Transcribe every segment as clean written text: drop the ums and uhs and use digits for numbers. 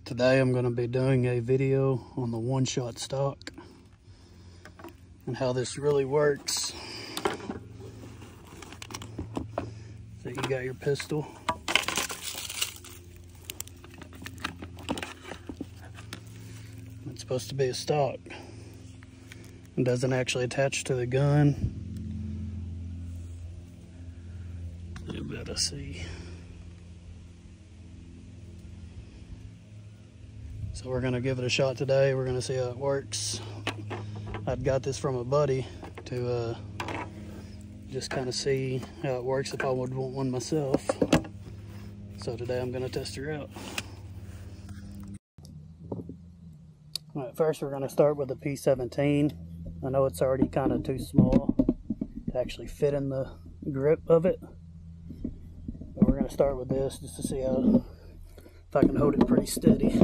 Today I'm going to be doing a video on the one-shot stock and how this really works. So you got your pistol. It's supposed to be a stock. It doesn't actually attach to the gun. You better see. So we're gonna give it a shot today. We're gonna see how it works. I'd got this from a buddy to just kind of see how it works if I would want one myself. So today I'm gonna test her out. All right, first we're gonna start with the P17. I know it's already kind of too small to actually fit in the grip of it. But we're gonna start with this just to see how, if I can hold it pretty steady.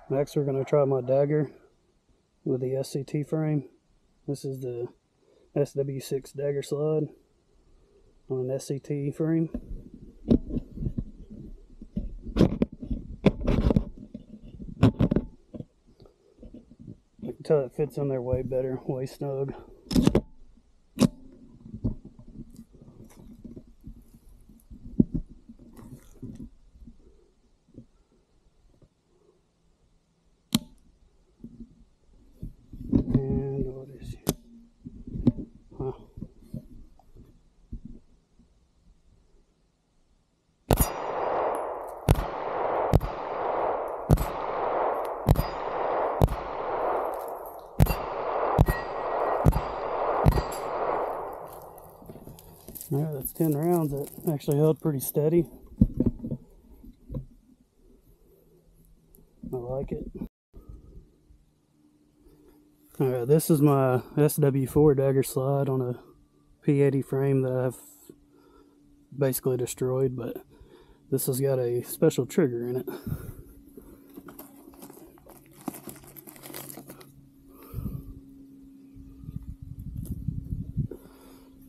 Next we're going to try my dagger with the SCT frame. This is the SW6 dagger slide on an SCT frame. I can tell it fits in there way better, way snug. Alright, that's 10 rounds. It actually held pretty steady. I like it. Alright, this is my SW4 dagger slide on a P80 frame that I've basically destroyed, but this has got a special trigger in it.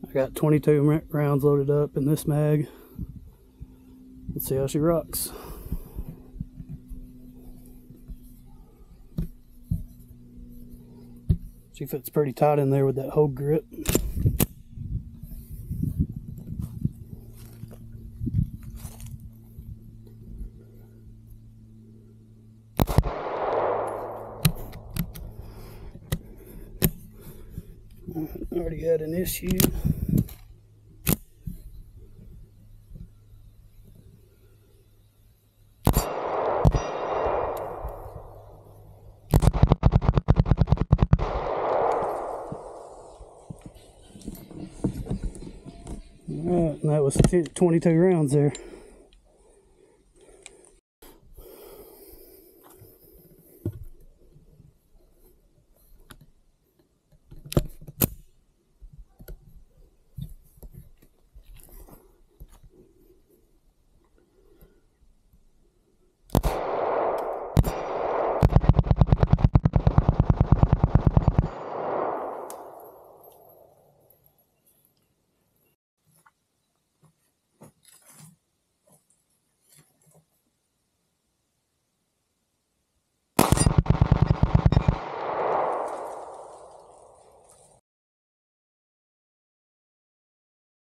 I got 22 rounds loaded up in this mag. Let's see how she rocks. She fits pretty tight in there with that whole grip. I already had an issue. Alright, and that was 22 rounds there.